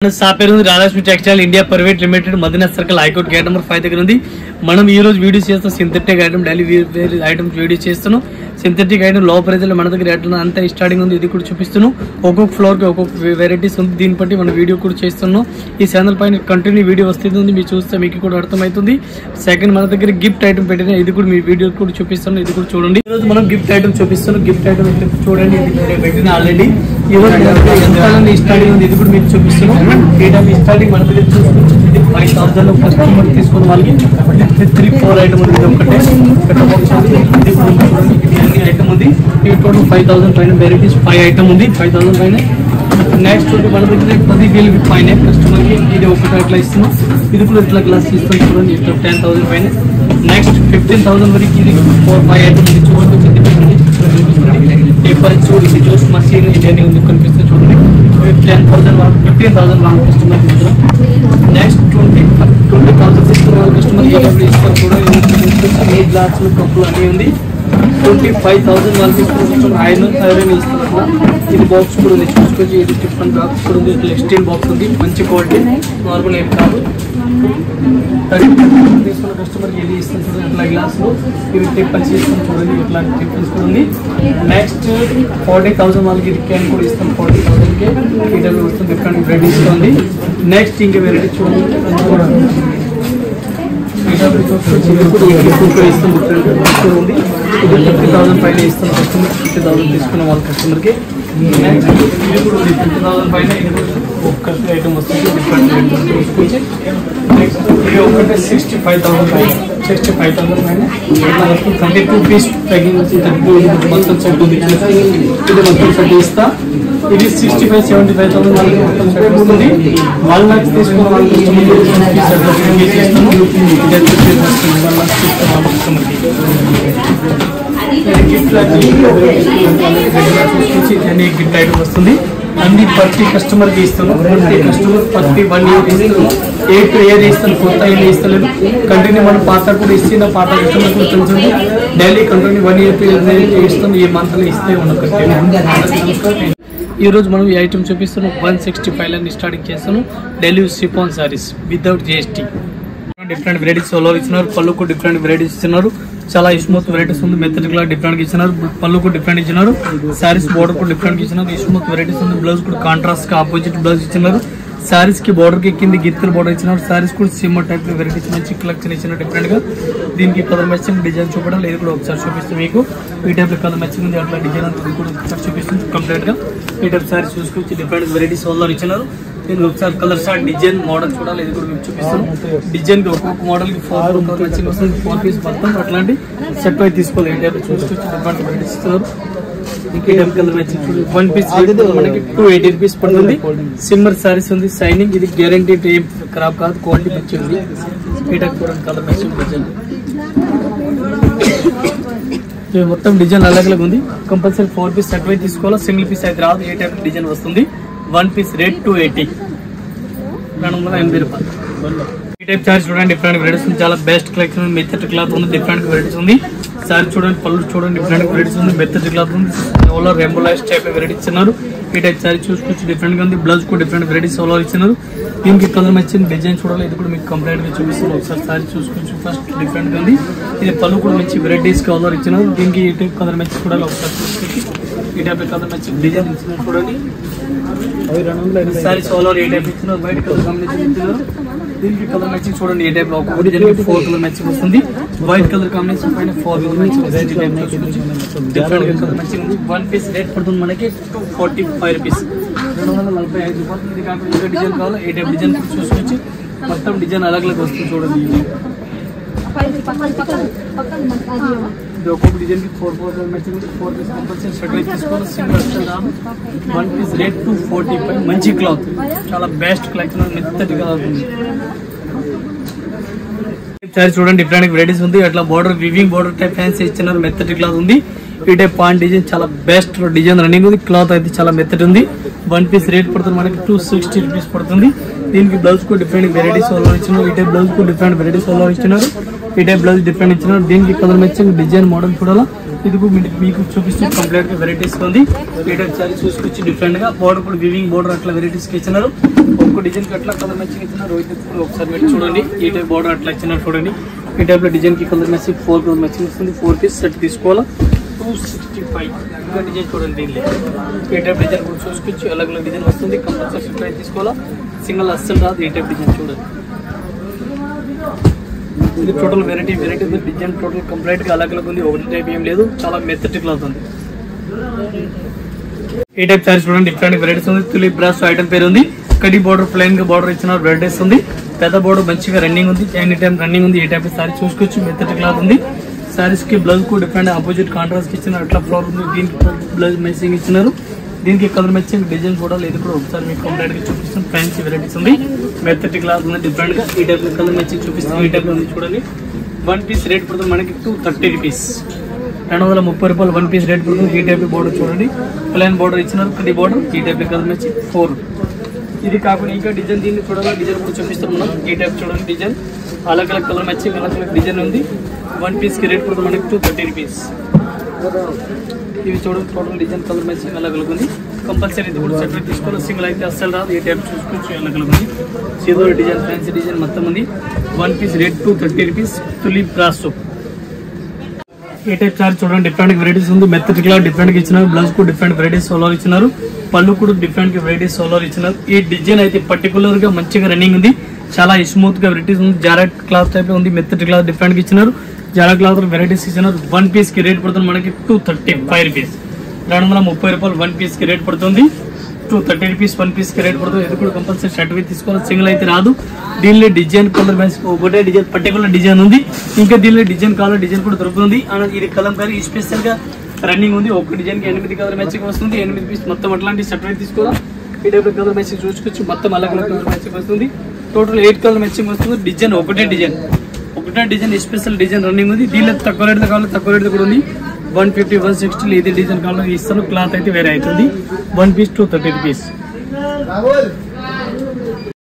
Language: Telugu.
Radhalakshmi textile India private limited Madina circle high court gate number 5 దగ్గర ఉంది. మనం ఈ రోజు వీడియో చేస్తాం synthetic item, daily wear items video చేస్తున్నాం. సింథెటిక్ ఐటమ్ లో ప్రైజ్లో మన దగ్గర ఎట్లా అంతా స్టార్టింగ్ ఉంది, ఇది కూడా చూపిస్తున్నాం. ఒక్కొక్క ఫ్లోర్ కి ఒక్కొక్క వెరైటీస్ ఉంది, దీన్ని బట్టి మనం వీడియో కూడా చేస్తున్నాం. ఈ ఛానల్ పైన కంటిన్యూ వీడియో వస్తుంది, మీరు చూస్తే మీకు కూడా అర్థమవుతుంది. సెకండ్ మన దగ్గర గిఫ్ట్ ఐటమ్ పెట్టిన, ఇది కూడా మీ వీడియో కూడా చూపిస్తున్నాం, ఇది కూడా చూడండి. ఈ రోజు మనం గిఫ్ట్ ఐటమ్ చూపిస్తున్నాం. గిఫ్ట్ ఐటమ్ చూడండి, ఇది పెట్టిన ఆల్రెడీ. ఈ రోజు ఎంత స్టార్టింగ్ ఉంది, ఇది కూడా మీకు చూపిస్తున్నాం. స్టార్టింగ్ మన దగ్గర చూసుకోవచ్చు. ఇది 5000 కస్టమర్ తీసుకున్న వాళ్ళకి 3-4 ఐటమ్ ఉంది. ఇది ఐటమ్ ఉంది. ఈ టోటల్ 5000 పైన వెరైటీస్ 5 ఐటమ్ ఉంది. 5000 పైన నెక్స్ట్ మన దగ్గర 10,000 పైన కస్టమర్ కి ఇది ఒకటి అట్లా ఇస్తున్నాం. ఇది కూడా ఇట్లా గ్లాస్ తీసుకొని చూడండి, ఇట్లా 10,000 పైన. నెక్స్ట్ 15,000 వరకు ఇది 4-5 ఐటమ్ ఉంది. చూడండి, పేపర్ చూడు, ఇది జ్యూస్ మషీన్ ఇవన్నీ ఉంది కనిపిస్తుంది చూడండి. 10,000 వరకు 15,000 వరకు కస్టమర్ ఇస్తున్నాం. నెక్స్ట్ 20,000 తీసుకున్న కస్టమర్ ఇస్తారు కూడా. ఈ గ్లాసులు కప్పులు అన్నీ ఉంది. 25,000 వాళ్ళకి ఐరన్ ఇస్తున్నాం. ఇది బాక్స్ కూడా ఉంది, చూసుకోవచ్చు. ఇది డిఫరెంట్ బాక్స్ కూడా ఉంది, ఇట్లా స్టీల్ బాక్స్ ఉంది, మంచి క్వాలిటీ, నార్మల్ ఏం కాదు. 30,000 తీసుకున్న కస్టమర్కి ఇది ఇస్తాం చూడండి. ఇట్లా గ్లాసులు ఇవి టిఫిన్స్ ఇస్తాం చూడండి, ఇట్లా టిఫిన్స్ కూడా ఉంది. నెక్స్ట్ 40,000 వాళ్ళకి ఇది క్యాన్ కూడా ఇస్తాం. 40,000కి ఈటర్లు వస్తుంది, డిఫరెంట్ బ్రెడ్ ఇస్తుంది. నెక్స్ట్ ఇంకా వెరైటీ చూడండి, ఇస్తాం డిఫరెంట్ ఉంది. ఇది 50,000 పైన ఇస్తాం కస్టమర్. 50,000 తీసుకున్న వాళ్ళ కస్టమర్కి. నెక్స్ట్ ఇది కూడా ఉంది 50,000 పైన. ఇది కూడా ఒక్క ఐటమ్ వస్తుంది, డిఫరెంట్ తీసుకోవచ్చు. నెక్స్ట్ ఇది ఒకటే 65,000 పైన. 65,000 పైన 32 పీస్ ప్యాకింగ్ వచ్చి 32 మొత్తం సెట్ ఉంది. ఇది మొత్తం సెట్ ఇస్తా. ఇది 65,000-75,000 వాళ్ళకి మొత్తం సెట్ వస్తుంది. 1 lakh తీసుకున్న వాళ్ళకి గిఫ్ట్ ఐటమ్ వస్తుంది. అన్ని ప్రతి కస్టమర్ కి ఇస్తాను. ప్రతి కస్టమర్ ప్రతి 1 year ఇస్తాను. 8 year ఇస్తాను, కొత్త ఇల్లు ఇస్తలేదు. కంటిన్యూ మన పాత కూడా ఇచ్చిన పాత కస్టమర్ కూడా తెలుసు. డైలీ కంటిన్యూ 1 year ఇస్తాను. ఈ మంత్ లో ఇస్తే ఉన్న ఈ రోజు మనం ఈ ఐటమ్ చూపిస్తున్నాం. 165 స్టార్టింగ్ చేస్తాను. Daily chiffon saris without GST. Different varieties all ఇచ్చినారు. పళ్ళుకు డిఫరెంట్ వెరైటీస్ ఇచ్చినారు. చాలా స్మూత్ వెరైటీస్ ఉంది. మెథడ్ గా డిఫరెంట్ ఇచ్చినారు. పళ్ళుకు డిఫరెంట్ ఇచ్చినారు. సారీస్ బోర్డర్ కూడా డిఫరెంట్ ఇచ్చినారు. స్మూత్ వెరైటీస్ ఉంది. బ్లౌజ్ కూడా కాంట్రాస్ట్ గా ఆపోజిట్ బ్లౌజ్ ఇచ్చినారు. సారీస్ కి బోర్డర్ కి కింద గిత్తర్ బోర్డర్ ఇచ్చినారు. సారీస్ కూడా సిమ్మర్ టైప్ లో వెరైటీస్ మంచి కలెక్షన్ ఇచ్చినారు డిఫరెంట్ గా. దీనికి కలర్ మ్యాచింగ్ డిజైన్ చూపడం లేదు కూడా ఒకసారి చూపిస్తుంది మీకు. ఈ టైప్ లో కలర్ మ్యాచింగ్ ఉంది. అట్లా డిజైన్ అంతా కూడా ఒకసారి చూపిస్తుంది కంప్లీట్ గా. ఈ టైప్ సారీస్ చూసుకోవచ్చు. డిఫరెంట్ వెరైటీస్ ఆల్ ఇచ్చినారు. దీనికి ఒకసారి కలర్ షార్ట్ డిజైన్ మోడల్ చూడాలి, ఇది కూడా మీకు చూపిస్తాను. డిజైన్ కి ఒక్కొక్క మోడల్ కి 4 మ్యాచింగ్ వస్తుంది. 4 పీస్ మొత్తం అట్లాంటి సెట్ అయితే తీసుకోవాలి. ఈ టైప్ చూసుకోవచ్చు. డిఫరెంట్ వెరైటీస్ ఇస్తున్నారు. కలర్ మ్యాచింగ్ 1 పీస్ మనకి 280 రూపీస్ పడుతుంది. సిమ్మర్ సారీస్ ఉంది, షైనింగ్. ఇది గ్యారంటీ ఏం ఖరాబ్ కాదు, క్వాలిటీ మంచి ఉంది. ఈ టైప్ కూడా కలర్ మ్యాచింగ్ డిజైన్ మొత్తం డిజైన్ అలాగే ఉంది. కంపల్సరీ 4 పీస్ సెట్ అయితే తీసుకోవాలి, సింగిల్ పీస్ అయితే రాదు. ఏ టైప్ డిజైన్ వస్తుంది. 1 పీస్ రేట్ 280, 280 రూపాయలు. ఈ టైప్ సారీ చూడండి, డిఫరెంట్ వెరైటీస్ ఉంది. చాలా బెస్ట్ కలెక్షన్. మెత్తటి క్లాత్ ఉంది, డిఫరెంట్ వెరైటీస్ ఉంది. సారీ చూడండి, పళ్ళు చూడండి, డిఫరెంట్ వెరైటీస్ ఉంది. మెత్తటి క్లాత్ ఉంది. ఓలో రెంబోలైజ్ టైప్ వెరైటీస్ ఇచ్చినారు. ఈ టైప్ సారీ చూసుకోవచ్చు. డిఫరెంట్ గా ఉంది. బ్లౌజ్ కూడా డిఫరెంట్ వెరైటీస్ ఓలో ఇచ్చినారు. దీనికి కలర్ మ్యాచింగ్ డిజైన్ చూడాలి, ఇది కూడా మీకు కంప్లీట్ గా చూపిస్తాను. ఒకసారి సారీ చూసుకోవచ్చు. ఫస్ట్ డిఫరెంట్ గా ఉంది. ఇది పళ్ళు కూడా మంచి వెరైటీస్ కలర్ ఇచ్చినారు. దీనికి ఈ టైప్ కలర్ మ్యాచింగ్ చూడాలి, ఒకసారి చూసుకోవచ్చు. ఈ టైప్ కలర్ మ్యాచింగ్ డిజైన్ ఇచ్చినారు చూడండి. Saris all over a type ఇచ్చినారు. వైట్ కలర్ కాంబినేషన్ ఇచ్చినారు. దీనికి కలర్ మ్యాచింగ్ చూడండి. ఏ టైప్ లో ఒకటి 4 కలర్ మ్యాచింగ్ వస్తుంది. వైట్ కలర్ కాంబినేషన్ పైన 4 కలర్ మ్యాచింగ్ వస్తుంది. డిఫరెంట్ కలర్ మ్యాచింగ్ ఉంది. 1 పీస్ రేట్ పడుతుంది మనకి 245 రూపీస్, 245 రూపాయలు. ఇది కాకుండా ఇంకా డిజైన్ కావాలి. ఏ టైప్ డిజైన్ చూసుకోవచ్చు. మొత్తం డిజైన్ అలాగే వస్తుంది చూడండి. ఇది ఒక్కొక్క డిజైన్ కి 4 కలర్ మ్యాచింగ్ ఉంది. 4 పీస్ కంపల్సరీ సెట్ అయితే తీసుకోవాలి. సింగిల్ రాదు. 1 పీస్ రేట్ 245. మంచి క్లాత్, చాలా బెస్ట్ కలెక్షన్. మెత్తటి క్లాత్ ఉంది. సారీ చూడండి, డిఫరెంట్ వెరైటీస్ ఉంది. అట్లా border weaving border type fancy ఇచ్చినారు. మెత్తటి క్లాత్ ఉంది. ఈ టైప్ పాయింట్ డిజైన్ చాలా బెస్ట్ డిజైన్ రన్నింగ్ ఉంది. క్లాత్ అయితే చాలా మెత్తటి ఉంది. 1 పీస్ రేట్ పడుతుంది మనకి 260 రూపీస్ పడుతుంది. దీనికి బ్లౌజ్ కూడా డిఫరెంట్ వెరైటీస్ ఆల్ ఇచ్చినారు. ఈ టైప్ బ్లౌజ్ కూడా డిఫరెంట్ వెరైటీస్ ఆల్ ఇచ్చినారు. ఈ టైప్ బ్లౌజ్ డిఫరెంట్ ఇచ్చినారు. దీనికి కలర్ మ్యాచింగ్ డిజైన్ మోడల్ చూడాలా, ఇది మీకు చూపిస్తూ కంప్లీట్ గా వెరైటీస్ ఉంది. ఈ టైప్ సారీ చూసుకొచ్చి డిఫరెంట్ గా బోర్డర్ కూడా వివింగ్ బోర్డర్ అట్లా వెరైటీస్ కి ఇచ్చినారు. ఒక్కొక్క డిజైన్ కి అట్లా కలర్ మ్యాచింగ్ ఇచ్చినారు. ఒకసారి మీరు చూడండి ఈ టైప్ బోర్డర్ అట్లా ఇచ్చినారు చూడండి. ఈ టైప్ లో డిజైన్ కి కలర్ మ్యాచింగ్ 4 కలర్ మ్యాచింగ్ వస్తుంది. 4 పీస్ సెట్ తీసుకోవాలా 265. ఇంకా డిజైన్ చూడండి దీనిలో ఈ టైప్ డిజైన్ కూడా చూసుకొచ్చి అలగ్ అలగ్ డిజైన్ వస్తుంది. కంపల్సరీ ప్రైస్ తీసుకోవాలా, సింగిల్ అస్సలు రాదు. ఈ టైప్ డిజైన్ చూడండి. ఇది total variety design total complete గా అలగ్ అలగ్ ఉంది. ఒకటి టైప్ ఏం లేదు, చాలా మెథడ్ క్లాత్ ఉంది. ఈ టైప్ సారీస్ చూడండి డిఫరెంట్ వెరైటీస్ ఉంది. తులిప్ బ్రాస్ ఐటమ్ పేరు ఉంది. కడి బోర్డర్ ప్లెయిన్ గా బోర్డర్ ఇచ్చిన వెరైటీస్ ఉంది. పెద్ద బోర్డర్ మంచిగా రన్నింగ్ ఉంది, ఎనీ టైం రన్నింగ్ ఉంది. ఈ టైప్ సారీ చూసుకోవచ్చు, మెథడ్ క్లాత్ ఉంది. సారీస్ కి బ్లౌజ్ కూడా డిఫరెంట్ ఆపోజిట్ కాంట్రాస్ట్ ఇచ్చినారు. అట్లా ఫ్లోర్ ఉంది. దీనికి బ్లౌజ్ మ్యాచింగ్ ఇచ్చినారు. దీనికి కలర్ మ్యాచింగ్ డిజైన్ కూడా లేదు. కూడా ఒకసారి మీకు కంప్లీట్ గా చూపిస్తాం. ఫ్యాన్సీ వెరైటీస్ ఉంది, మెథడ్ క్లాత్ ఉంది డిఫరెంట్ గా. ఈ టైప్ కలర్ మ్యాచింగ్ చూపిస్తాం. ఈ టైప్ ఉంది చూడండి. 1 పీస్ రేట్ పడుతుంది మనకి 230 రూపీస్, 230 రూపాయలు 1 పీస్ రేట్ పడుతుంది. ఈ టైప్ బోర్డర్ చూడండి, ప్లెయిన్ బోర్డర్ ఇచ్చినారు. కడి బోర్డర్ ఈ టైప్ కలర్ మ్యాచింగ్ 4. ఇది కాకుండా ఇంకా డిజైన్ దీన్ని చూడాలి, డిజైన్ కూడా చూపిస్తాం మనం. ఈ టైప్ చూడండి డిజైన్ అలగ్ అలగ్ కలర్ మ్యాచింగ్ అలగ్ అలగ్ డిజైన్ ఉంది. 1 పీస్ కి రేట్ పడుతుంది మనకి 230 రూపీస్. ఇవి చూడండి టోటల్ డిజైన్ కలర్ మ్యాచింగ్ అలగ్ అలగ్ ఉంది. కంపల్సరీ ఇది కూడా సెపరేట్ తీసుకోవాలి, సింగిల్ అయితే అస్సలు రాదు. ఈ టైప్ చూసుకోవచ్చు అలగ్ అలగ్ ఉంది. సీదో డిజైన్ ఫ్యాన్సీ డిజైన్ మొత్తం ఉంది. 1 piece rate 230 rupees. Tulip brass ఈ టైప్ సారీ చూడండి డిఫరెంట్ వెరైటీస్ ఉంది. మెథడ్ క్లాత్ డిఫరెంట్ గా ఇచ్చినారు. బ్లౌజ్ కూడా డిఫరెంట్ వెరైటీస్ సోలార్ ఇచ్చినారు. పళ్ళు కూడా డిఫరెంట్ వెరైటీస్ సోలార్ ఇచ్చినారు. ఈ డిజైన్ అయితే పర్టికులర్ గా మంచిగా రన్నింగ్ ఉంది. చాలా స్మూత్ గా వెరైటీస్ ఉంది. జారా క్లాత్ టైప్ లో ఉంది. మెథడ్ క్లాత్ డిఫరెంట్ గా ఇచ్చినారు. జారా క్లాత్ వెరైటీస్ ఇచ్చినారు. 1 పీస్ కి రేట్ పడుతుంది మనకి 235 రూపీస్, 230 రూపాయలు 1 పీస్ కి రేట్ పడుతుంది. 230 రూపీస్ 1 పీస్ కి రేట్ పడుతుంది. ఇది కూడా కంపల్సరీ సర్టిఫికేట్ తీసుకోవాలి, సింగిల్ అయితే రాదు. దీనిలో డిజైన్ కలర్ మ్యాచింగ్ ఒకటే డిజైన్ పర్టికులర్ డిజైన్ ఉంది. ఇంకా దీనిలో డిజైన్ కావాలో డిజైన్ కూడా దొరుకుతుంది. ఇది కలంకారీ స్పెషల్ గా రన్నింగ్ ఉంది. ఒక డిజైన్ కి 8 కలర్ మ్యాచింగ్ వస్తుంది. 8 పీస్ మొత్తం అట్లాంటి సర్టిఫికేట్ తీసుకోవాలి. ఈ టైప్ కలర్ మ్యాచింగ్ చూసుకోవచ్చు. మొత్తం అలగ్ అలగ్ కలర్ మ్యాచింగ్ వస్తుంది. టోటల్ 8 కలర్ మ్యాచింగ్ వస్తుంది. డిజైన్ ఒకటే డిజైన్ స్పెషల్ డిజైన్ రన్నింగ్ ఉంది. దీనిలో తక్కువ రేట్ కావాలి, తక్కువ రేట్ కూడా ఉంది. 150, 160 ఇది డిజైన్ కావాలి ఇస్తాను. క్లాత్ అయితే వేరే అవుతుంది. 1 పీస్ 230 రూపీస్.